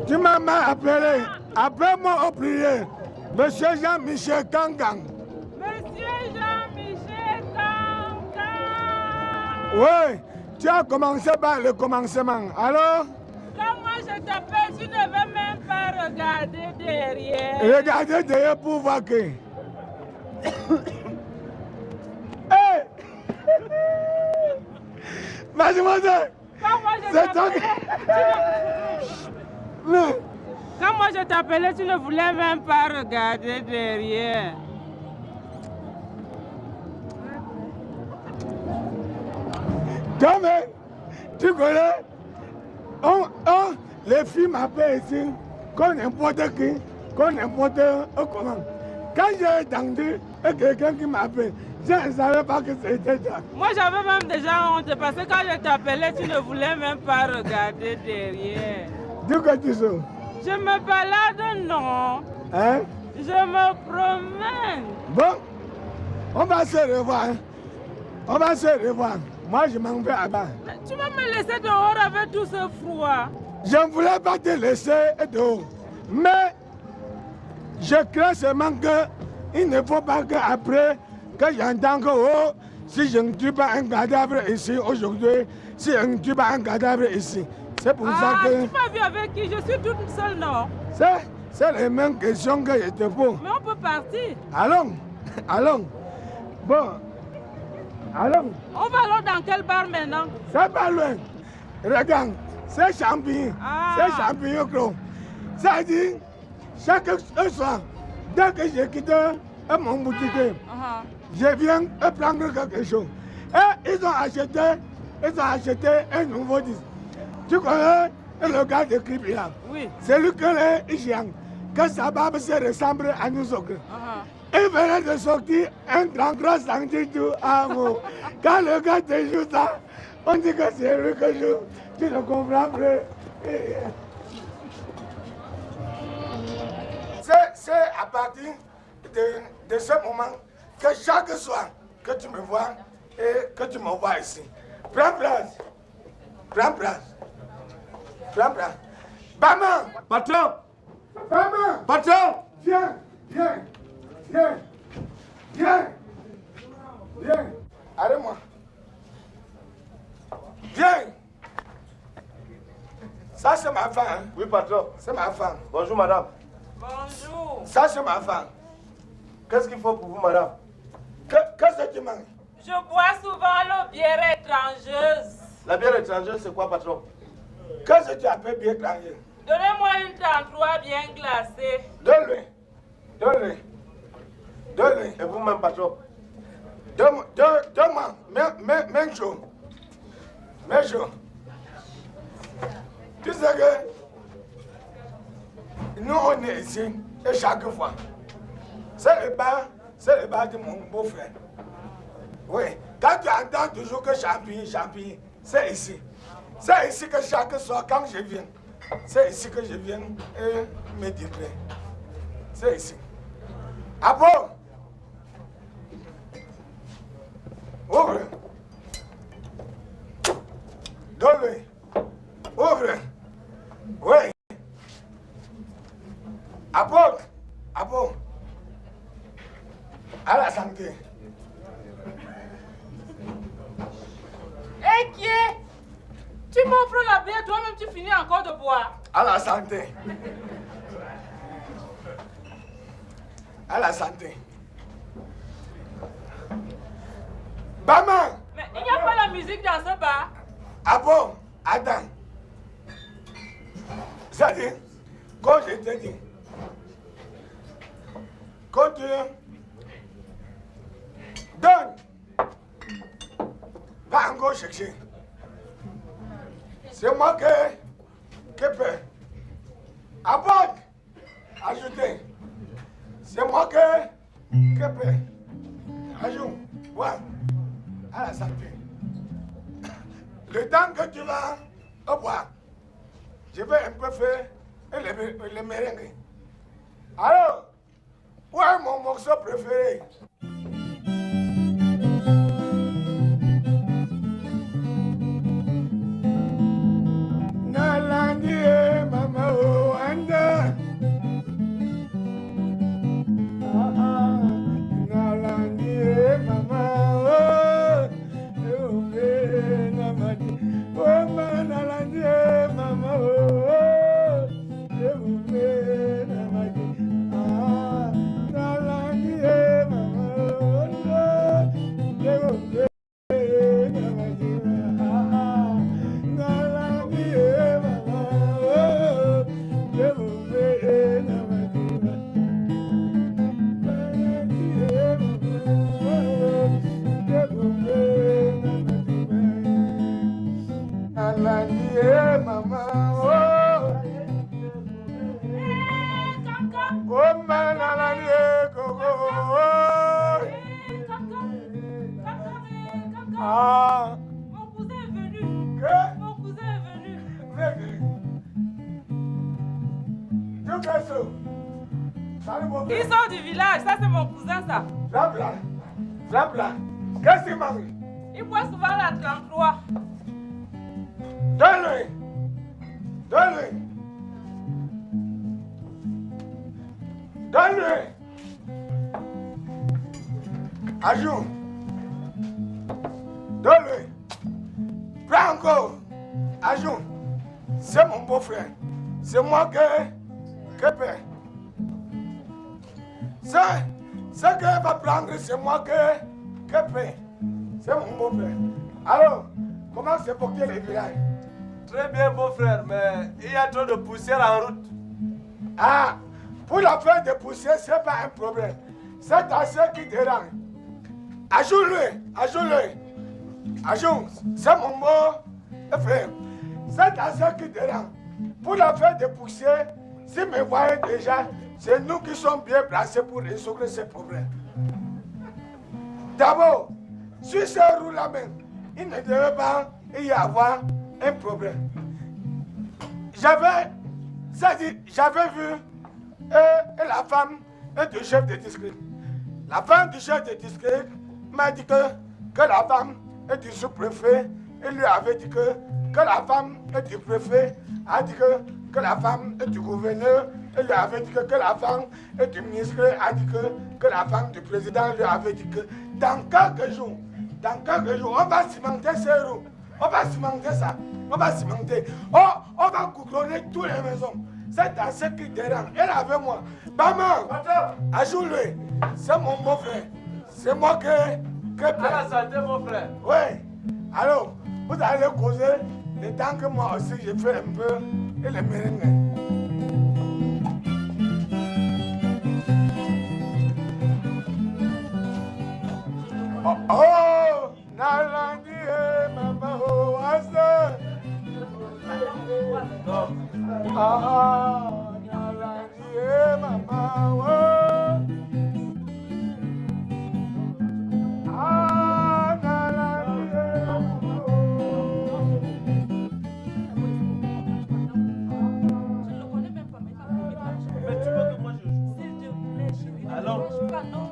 Tu m'as appelé. Appelle-moi au prier. Monsieur Jean-Michel Kangang. Monsieur Jean-Michel Kangang. Oui, tu as commencé par le commencement. Alors? Quand moi je t'appelle, tu ne veux même pas regarder derrière. Regardez derrière pour voir que... Hey! Mademoiselle! Quand moi je t'appelais, tu ne voulais même pas regarder derrière. Comme tu connais, les filles m'appellent ici, comme n'importe qui, comme n'importe comment. Quand j'ai entendu quelqu'un qui m'appelle, je ne savais pas que c'était ça. Moi j'avais même déjà honte parce que quand je t'appelais, tu ne voulais même pas regarder derrière. Dis que tu sais. Je me balade, non. Hein? Je me promène. Bon, on va se revoir. Hein? On va se revoir. Moi, je m'en vais là-bas. Tu vas me laisser dehors avec tout ce froid. Je ne voulais pas te laisser dehors. Mais je crains seulement qu'il ne faut pas qu'après, que j'entends que oh, si je ne tue pas un cadavre ici aujourd'hui, si je ne tue pas un cadavre ici. C'est pour ça que... Tu m'as vu avec qui? Je suis toute seule, non? C'est les mêmes questions que je te pose. Mais on peut partir. Allons, allons. Bon, allons. On va alors dans quel bar maintenant? C'est pas loin. Regarde, c'est champignon. C'est champignon clos. Ça dit, chaque soir, dès que je quitte mon boutique, je viens prendre quelque chose. Et ils ont acheté un nouveau disque. Tu connais le gars de clip là? Oui. C'est lui que les gens, que sa barbe se ressemble à nous autres. Il venait de sortir un grand gros sentier du hameau. Quand le gars te joue ça, on dit que c'est lui que joue. Tu ne comprends plus. C'est à partir de ce moment que chaque soir que tu me vois et que tu me vois ici. Prends place. Prends place. Prends place. Maman! Patron! Maman! Patron! Viens! Viens! Viens! Viens! Viens! Arrête-moi! Viens! Ça, c'est ma femme. Hein? Oui, patron. C'est ma femme. Bonjour, madame. Bonjour. Ça, c'est ma femme. Qu'est-ce qu'il faut pour vous, madame? Qu'est-ce que tu manges? Je bois souvent la bière étrangeuse. La bière étrangère, c'est quoi, patron? Qu'est-ce que tu appelles bien étranger? Donnez-moi une 33 bien glacée. Donne-lui. Donne-lui. Donne-lui. Et vous-même, patron? Donne-moi. Même chose. Même chose. Tu sais que nous, on est ici, et chaque fois, c'est le bar de mon beau-frère. Oui, quand tu entends toujours que champignon, c'est ici. C'est ici que chaque soir, quand je viens, c'est ici que je viens et me dire. C'est ici. Ah bon? Ouvre. Donne-lui. Ouvre. Oui. Apporte. Apporte. À la santé. Et qui est? Tu m'offres la bière, toi-même tu finis encore de boire. À la santé. À la santé. Maman! Mais il n'y a pas la musique dans ce bar. Ah bon? Attends. Ça dit, quand je te dis, quand tu donnes, va encore chercher. C'est moi qui peux. Apporte, ajouter. C'est moi qui peux. Ajoute, voilà, à la santé. Le temps que tu vas au bois, je vais un peu faire le merengue. Alors, où est mon morceau préféré? Nalandi, maman, oh, Ils sont du village, ça c'est mon cousin ça. Frappe là. Qu'est-ce qu'il mange? Il boit souvent la 33. Donne-lui. Ajoute. Donne-lui. Prends encore. Ajoute. C'est mon beau-frère. C'est moi qui paie. Ce qu'elle va prendre, c'est moi qui paie. C'est mon beau-frère. Alors, comment c'est porté les villages? Très bien, beau-frère, mais il y a trop de poussière en route. Ah, pour la fin de poussière, ce n'est pas un problème. C'est assez qui dérange. Ajoute-le. Ajoute, c'est mon beau-frère. C'est assez qui dérange. Pour la fin de poussière, si vous me voyez déjà, c'est nous qui sommes bien placés pour résoudre ces problèmes. D'abord, sur ces roues-là même, il ne devait pas y avoir un problème. J'avais vu la femme du chef de district. La femme du chef de district m'a dit que la femme du sous-préfet, il lui avait dit que la femme du préfet a dit que la femme du gouverneur, il lui avait dit que la femme du ministre a dit que la femme du président lui avait dit que dans quelques jours, on va cimenter ces roues. On va cimenter ça. On va cimenter. On va goudronner toutes les maisons. C'est à ce qui dérange. Elle est avec moi. Maman, ajoute-le. C'est mon beau-frère. C'est moi qui paie. À la santé, mon frère. Oui. Alors, vous allez causer le temps que moi aussi je fais un peu et les merengues. Oh, Nalandi, maman, oh, asa. Ah, Nalandi, maman, oh. Ah, Nalandi, maman, oh. Je ne le connais même pas, Mais tu veux que moi je joue? s'il te plaît, chérie. Alors? Ne joue pas, non.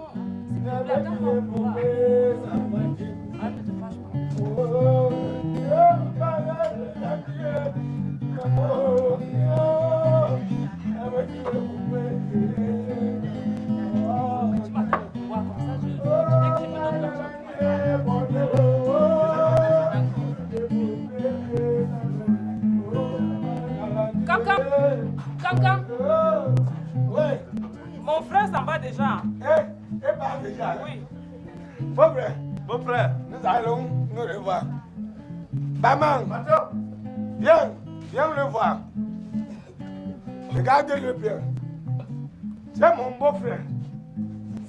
S'il te plaît, attends-moi pour voir. Arrête de te fâcher pas. Tu m'attends pour voir comme ça, dès que je me donne l'argent, tu m'attends. Cancan, Oui. mon frère s'en va déjà. Et pas déjà. Oui. Beau-frère, Beau-frère. nous allons nous revoir. Maman, viens le voir. Regardez-le bien. C'est mon beau-frère.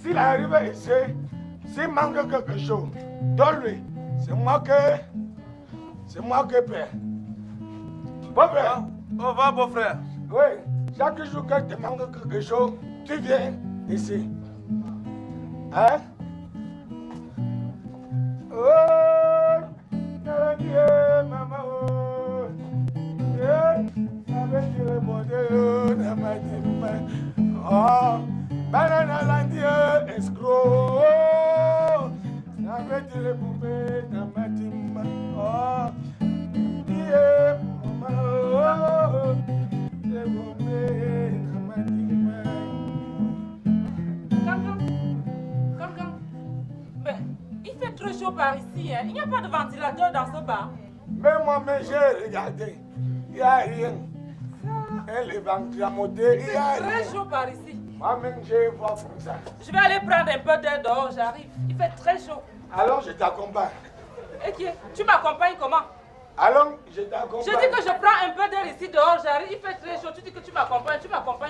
S'il arrive ici, s'il manque quelque chose, donne-lui. C'est moi qui paie. Beau-frère. Au revoir, beau-frère. Oui, chaque jour que tu manques quelque chose, tu viens ici. Hein? Oh, maman, oh. Ça veut dire bonheur, oh, banana landier, escroc. Ça veut dire poupée, namatima. Oh, yeah, maman, oh. C'est poupée, namatima. Cancan. Mais il fait trop chaud par ici, hein. Il n'y a pas de ventilateur dans ce bar. Mais moi-même, j'ai regardé. Il n'y a rien. Et les ventilateurs, il n'y a C'est rien. très chaud par ici. Moi-même, je vois comme ça. Je vais aller prendre un peu d'air dehors, j'arrive. Il fait très chaud. Alors, je t'accompagne. Et qui est? Tu m'accompagnes comment? Alors, je t'accompagne. Je dis que je prends un peu d'air ici dehors, j'arrive. Il fait très chaud. Tu dis que tu m'accompagnes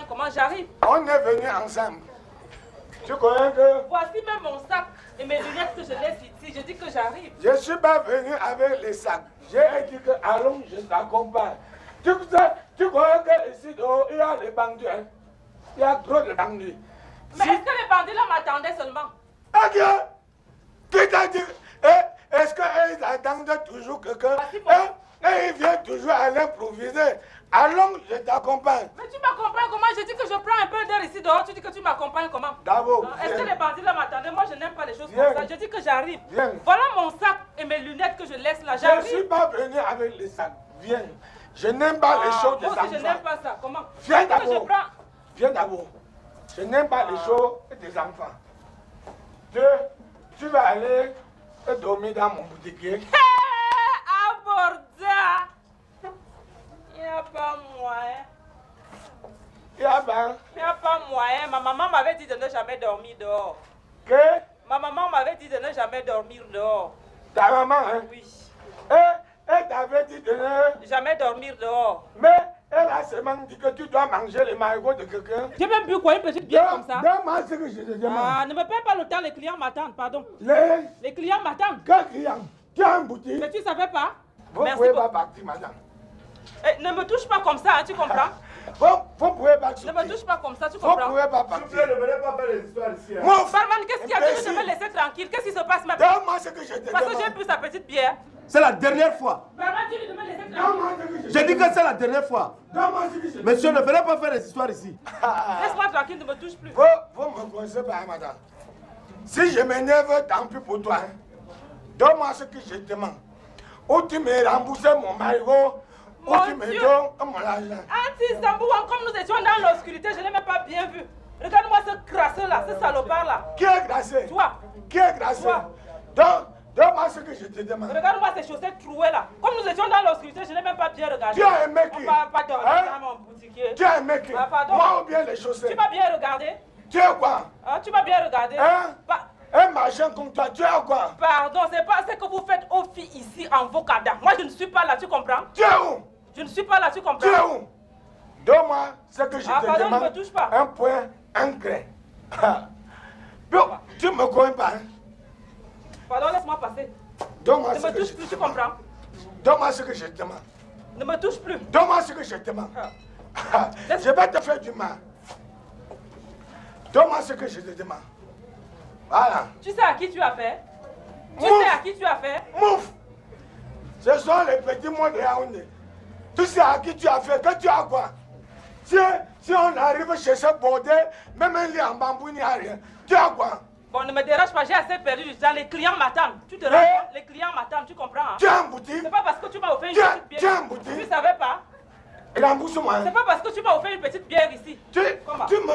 comment? J'arrive. On est venus ensemble. Tu connais que Voici même mon sac et mes lunettes que je laisse ici. Je dis que j'arrive. je ne suis pas venu avec les sacs. J'ai dit que allons, je t'accompagne. Tu connais que ici dehors, il y a les bandits. Hein? Il y a trop de bandits. Mais est-ce que les bandits là m'attendaient seulement? Ok. Qui t'a dit? Est-ce qu'ils attendent toujours quelqu'un? Et ils viennent toujours à l'improviser. Allons, je t'accompagne. Mais tu m'accompagnes comment? je dis que je prends un peu d'air ici dehors, tu dis que tu m'accompagnes comment? D'abord, est-ce que les bandits là m'attendaient? Moi je n'aime pas les choses Viens. comme ça. Je dis que j'arrive. Viens. Voilà mon sac et mes lunettes que je laisse là. Je ne suis J'arrive. pas venu avec les sacs. Viens. Je n'aime pas les choses des moi aussi enfants. je n'aime pas ça. Comment? Viens Je dis que je d'abord. prends. Viens d'abord. Je n'aime pas les choses des enfants. Tu vas aller dormir dans mon boutiquier. Aborda! Il n'y a pas moyen. Il y a ben. Il n'y a pas moyen. Ma maman m'avait dit de ne jamais dormir dehors. Que Ma maman m'avait dit de ne jamais dormir dehors. ta maman, hein? Oui. Elle t'avait dit de ne... Jamais dormir dehors. Mais elle a seulement dit que tu dois manger les marigots de quelqu'un. J'ai même bu quoi, une petite bière comme ça? Donne-moi ce que je te demande. Ah, ne me perds pas le temps, les clients m'attendent, pardon. Les clients m'attendent. quel client? Tu as une boutique? Mais tu savais pas? Vous Merci pouvez beaucoup. pas partir, madame. Ne me touche pas comme ça, hein, tu comprends? Vous pouvez pas Ne sortir. me touche pas comme ça, tu Vous comprends? pouvez pas S'il vous partir. plaît, ne venez pas faire les histoires ici. Hein. Mouf! Barman, qu'est-ce qu'il y a? Tu veux Imbécile. me laisser tranquille? Qu'est-ce qui se passe maintenant? Donne-moi ce que je te Parce que j'ai demande. bu sa petite bière. C'est la dernière fois. Barman, tu lui de me laisser tranquille. Donne-moi ce que je te J'ai dit demande. que c'est la dernière fois. Donne-moi ce que je te Monsieur, ne venez pas faire des histoires ici. Laisse-moi tranquille, ne me touche plus. Vous me connaissez pas, madame. Si je m'énerve, tant pis pour toi. Hein. Donne-moi ce que je te demande. Ou tu me rembourses mon marigot, ou Mon tu me Dieu. donnes mon argent. Anti-Sambouan, comme nous étions dans l'obscurité, je n'ai même pas bien vu. Regarde-moi ce crasseux là, ce salopard là. Qui est gracé? Toi. Qui est gracé? Toi. Donne-moi ce que je te demande. Regarde-moi ces chaussettes trouées là. Comme nous étions dans l'obscurité, je n'ai même pas bien regardé. Tu as aimé qui? On va pas dormir Hein? dans mon boutiquier. Tu as aimé qui? Ah, pardon. Moi ou bien les Tu chaussettes? m'as bien regardé? Tu es quoi? Hein, tu m'as bien regardé? Hein? Un marchand comme toi, tu es quoi? Pardon, c'est pas ce que vous faites aux filles ici en Vocada. Moi, je ne suis pas là, tu comprends? Tu es où? Je ne suis pas là, tu comprends? Tu es où? Donne-moi ce que je te pardon, demande. ne me touche pas. Un point, un grain. Tu me connais pas, hein? Pardon, laisse-moi passer. Donne-moi Ne ce me que touche je plus, te tu demande. comprends? Donne-moi ce que je te demande. Ne me touche plus. Donne-moi ce que je te demande. Je vais te faire du mal. Donne-moi ce que je te demande. Voilà. Tu sais à qui tu as fait? Tu Mouf. sais à qui tu as fait? Mouf! Ce sont les petits mots de Yaoundé. Tu sais à qui tu as fait, que tu as quoi? Si on arrive chez ce bordel, même un lit en bambou, il n'y a rien. Tu as quoi? Bon, ne me dérange pas, j'ai assez perdu du temps. Les clients m'attendent. Tu te rends Eh? compte? Les clients m'attendent, tu comprends? Hein? Tu as une boutique? C'est pas parce que tu m'as offert une Tiens, petite bière. tiens, boutique. Tu savais pas? Rembourse-moi. C'est pas parce que tu m'as offert une petite bière ici. Comment? Tu me...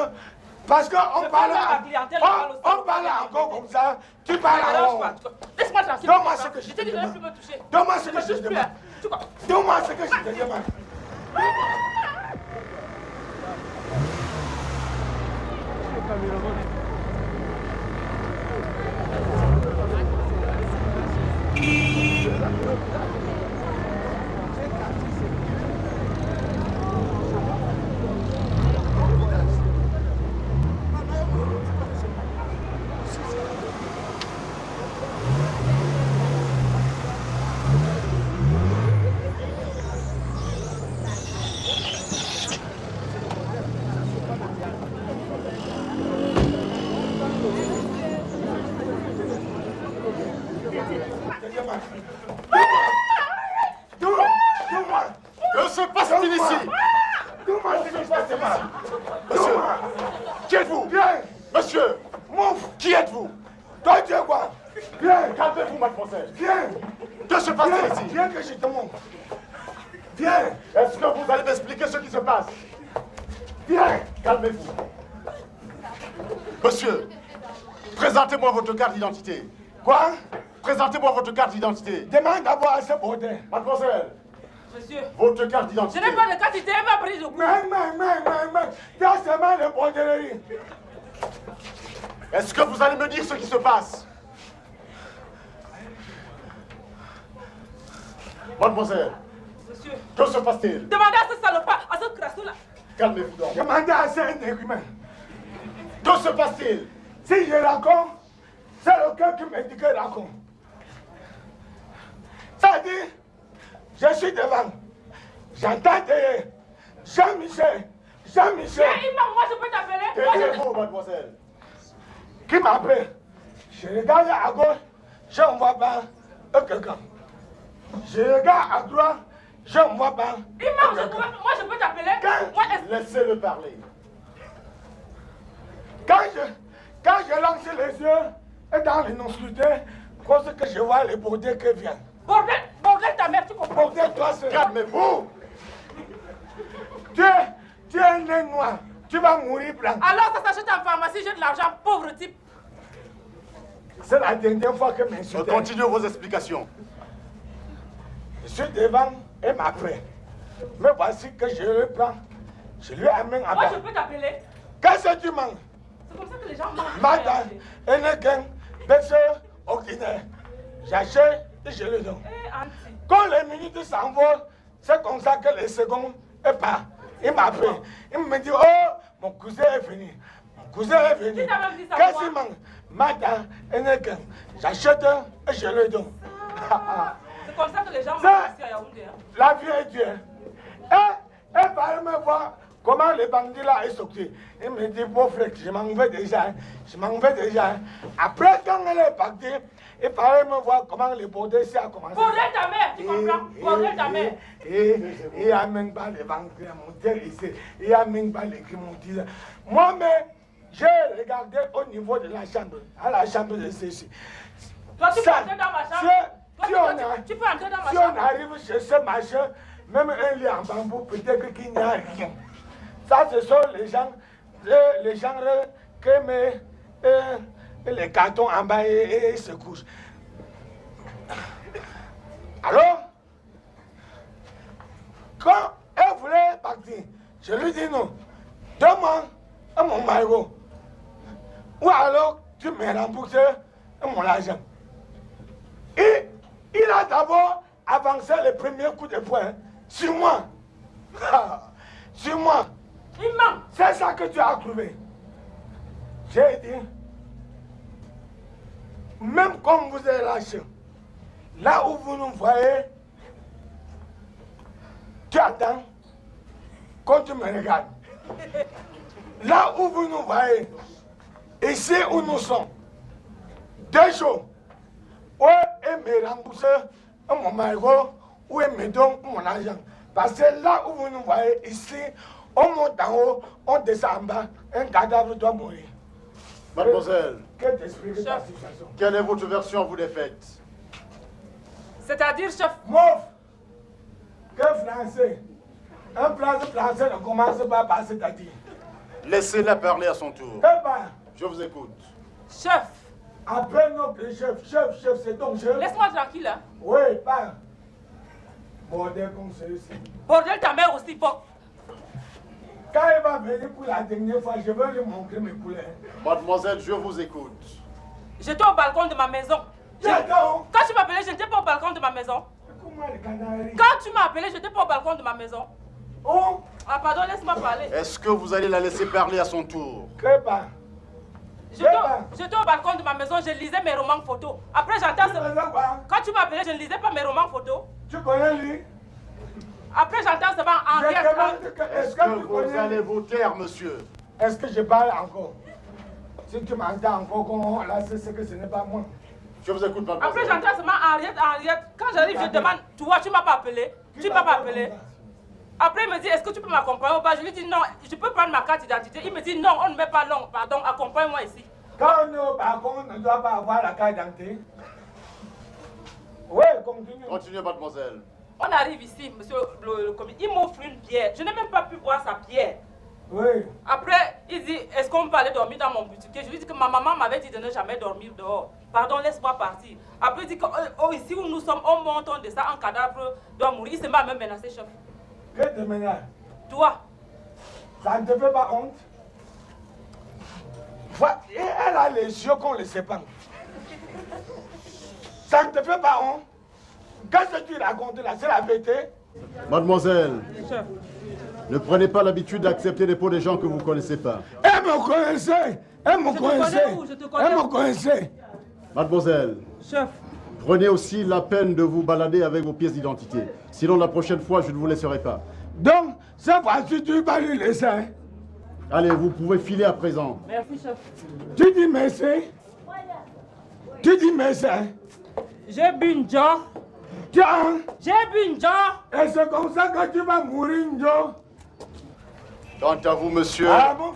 Parce qu'on Je parle... parle à ma clientèle, je parle aussi On aux parle clients. encore comme ça. Tu Ne parles me dérange en pas. haut. Laisse-moi tranquille. Donne-moi tu ce comprends? que je Je te t'ai dit de ne demande. plus me toucher. Donne-moi ce Ne que me je touche te plus, demande. hein. Tu comprends? Donne-moi ce que je te demande. Donne-moi. Que se passe-t-il ici? Donne-moi ce que je te demande. Monsieur, Donne-moi. qui êtes-vous? Viens. Monsieur, Mouf. qui êtes-vous? Toi, tu es quoi? Viens. Calmez-vous, mademoiselle. Viens. Que se passe-t-il Viens. ici? Viens que je te montre. Viens. Est-ce que vous allez m'expliquer ce qui se passe? Viens. Calmez-vous. Monsieur, présentez-moi votre carte d'identité. Quoi? Présentez-moi votre carte d'identité. Demande d'abord à ce bordel. Mademoiselle, Monsieur, votre carte je d'identité. n'ai pas de quantité, elle m'a pris de coup. Mais. T'as seulement le bordellerie. Est-ce que vous allez me dire ce qui se passe? Mademoiselle, Monsieur, que se passe-t-il? demandez à ce salopard, à ce crasseux là. Calmez-vous donc. Demandez à ce négrimen. Que se passe-t-il? Si je raconte, c'est le cœur qui me dit que je raconte. Ça dit, je suis devant. J'entends derrière. Jean-Michel. Viens, Imam, moi je peux t'appeler. Moi, je- Taisez-vous, mademoiselle. Qui m'appelle? Je regarde à gauche, je ne vois pas quelqu'un. Je regarde à droite, je ne vois pas Imam, quelqu'un. moi je peux t'appeler. Quand? Moi, est-ce- Laissez-le parler. Quand je lance les yeux et dans l'inobscurité, quand ce que je vois les bordels qui viennent. Bordel ta mère, tu comprends? Bordel, toi, c'est... Calmez-vous. Tu es né noir, tu vas mourir blanc. Alors ça s'achète en pharmacie, j'ai de l'argent, pauvre type. C'est la dernière fois que m'insulte. Continuez vos explications. Je suis devant et m'après. Mais voici que je le prends. Je lui amène à Moi, bas. je peux t'appeler. Qu'est-ce que tu manges? C'est comme ça que les gens mangent. Madame, Eneken, Besseur, ordinaire. J'achète et je le donne. Auntie. Quand les minutes s'envolent, c'est comme ça que les secondes partent. Il m'appelle. Il me dit, oh, mon cousin est venu. Mon cousin est venu. Qui t'a même dit ça? Qu'est-ce qu'il mange? Madame, Eneken. J'achète et je le donne. C'est comme ça que les gens mangent ici à Yaoundé. La vie est Dieu. Elle va me voir comment les bandits là est sorti. Il me dit, beau frère, je m'en vais déjà. Je m'en vais déjà. Après, quand elle est partie, il fallait me voir comment le bordel s'est commencé. Bordel ta mère, tu comprends? Bordel ta mère. Il y a même pas les banques qui montent ici. Il y a même pas les qui montent. Moi-même, j'ai regardé au niveau de la chambre, à la chambre de ceci. Toi, tu peux entrer dans ma chambre. Tu peux entrer dans ma chambre. Si on arrive chez ce machin, même un lit en bambou, peut-être qu'il n'y a rien. Ça, ce sont les gens qui mettent les cartons en bas et se couchent. Alors, quand elle voulait partir, je lui dis non, donne-moi mon maillot. Ou alors, tu me rembourses mon argent. Et il a d'abord avancé le premier coup de poing sur moi. Sur moi. Il ment. C'est ça que tu as trouvé. J'ai dit, même comme vous êtes lâché, là où vous nous voyez, tu attends, quand tu me regardes. Là où vous nous voyez, ici où nous sommes, 2 jours, où elle me rembourse mon maillot, où elle me donne mon argent. Parce que là où vous nous voyez, ici, on monte en haut, on descend en bas, un cadavre doit mourir. Mademoiselle, Quelle est votre version, vous, des faits? C'est-à-dire, chef. Mouf, que français. Un phrase français ne commence pas par c'est-à-dire. Laissez-la parler à son tour. Eh ben, Je vous écoute. Chef. après notre chef, c'est donc chef. Laisse-moi tranquille. Hein. Oui, pas. Bordel comme celui-ci. Bordel ta mère aussi, bon. Quand il va venir pour la dernière fois, je vais lui montrer mes couleurs. Mademoiselle, je vous écoute. J'étais au balcon de ma maison. Quand tu m'appelais, je n'étais pas au balcon de ma maison. Quand tu m'as appelé, je n'étais pas au balcon de ma maison. Oh. Ah pardon, laisse-moi parler. Est-ce que vous allez la laisser parler à son tour? Que pas. J'étais au balcon de ma maison, je lisais mes romans photos. Après j'entends ce... Quand tu m'as appelé, je ne lisais pas mes romans photos. Tu connais lui? Après j'entends ce vent en riel. Est-ce que vous allez vous taire, monsieur? Est-ce que je parle encore? Si tu m'entends encore, là, c'est ce que ce n'est pas moi. Je vous écoute, mademoiselle. Après j'entends ce vent en riel. Quand j'arrive, je demande, tu vois, tu m'as pas appelé. Tu m'as pas appelé. Après, il me dit, est-ce que tu peux m'accompagner ou pas? Je lui dis non, je peux prendre ma carte d'identité. Il me dit non, on ne met pas long, pardon, accompagne-moi ici. Quand on est au balcon, on ne doit pas avoir la carte d'identité. Oui, continue. Continuez, mademoiselle. On arrive ici, monsieur le commissaire, il m'offre une bière. Je n'ai même pas pu boire sa bière. Oui. Après, il dit, est-ce qu'on peut aller dormir dans mon boutique? Je lui dis que ma maman m'avait dit de ne jamais dormir dehors. Pardon, laisse-moi partir. Après, il dit que ici où nous sommes, on monte, on descend, un cadavre doit mourir. Il se m'a même menacé, chef. Que te menace? Toi. Ça ne te fait pas honte? Et elle a les yeux qu'on ne sait pas. Ça ne te fait pas honte? Qu'est-ce que tu racontes là? C'est la vérité? Mademoiselle, ne prenez pas l'habitude d'accepter des pots des gens que vous ne connaissez pas. Elle me connaissait! Elle me connaissait! Mademoiselle, chef, prenez aussi la peine de vous balader avec vos pièces d'identité. Sinon, la prochaine fois, je ne vous laisserai pas. Donc, cette fois-ci, tu vas lui laisser. Allez, vous pouvez filer à présent. Merci, chef. Tu dis merci? Tu dis merci? J'ai bu une jar. Tiens! J'ai bu une jar. Et c'est comme ça que tu vas mourir, Joe? Quant à vous, monsieur... Ah bon?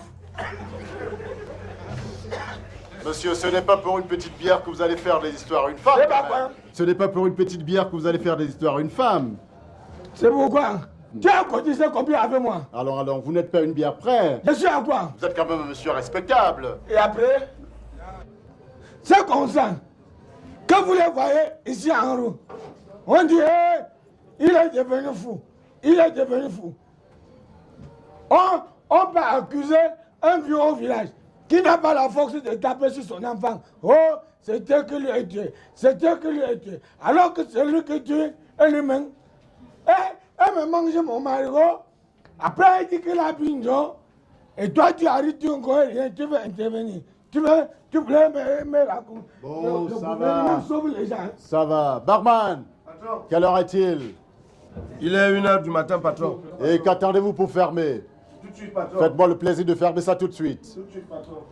Monsieur, ce n'est pas pour une petite bière que vous allez faire des histoires à une femme. C'est pas quand quoi? même. Ce n'est pas pour une petite bière que vous allez faire des histoires à une femme. C'est pourquoi? Tu as cotisé combien avec moi? Alors, vous n'êtes pas une bière près. Je suis à quoi? Vous êtes quand même un monsieur respectable. Et après? C'est comme ça. Quand vous les voyez ici en roue, on dit, hey, il est devenu fou. Il est devenu fou. On peut accuser un vieux au village qui n'a pas la force de taper sur son enfant. Oh, c'était que lui a tué. C'était que lui a tué. Alors que c'est lui qui tue lui-même. Elle me mange mon marigot. Après, elle dit qu'il a bingo. Et toi, tu arrives, tu ne rien, tu veux intervenir. Tu voulais me raconter. Bon, Le ça gouvernement va. sauve les gens. Ça va. Barman, Patron, quelle heure est-il? il est 1h du matin, patron. Et qu'attendez-vous pour fermer? Tout de suite, patron. Faites-moi le plaisir de fermer ça tout de suite. Tout de suite, patron.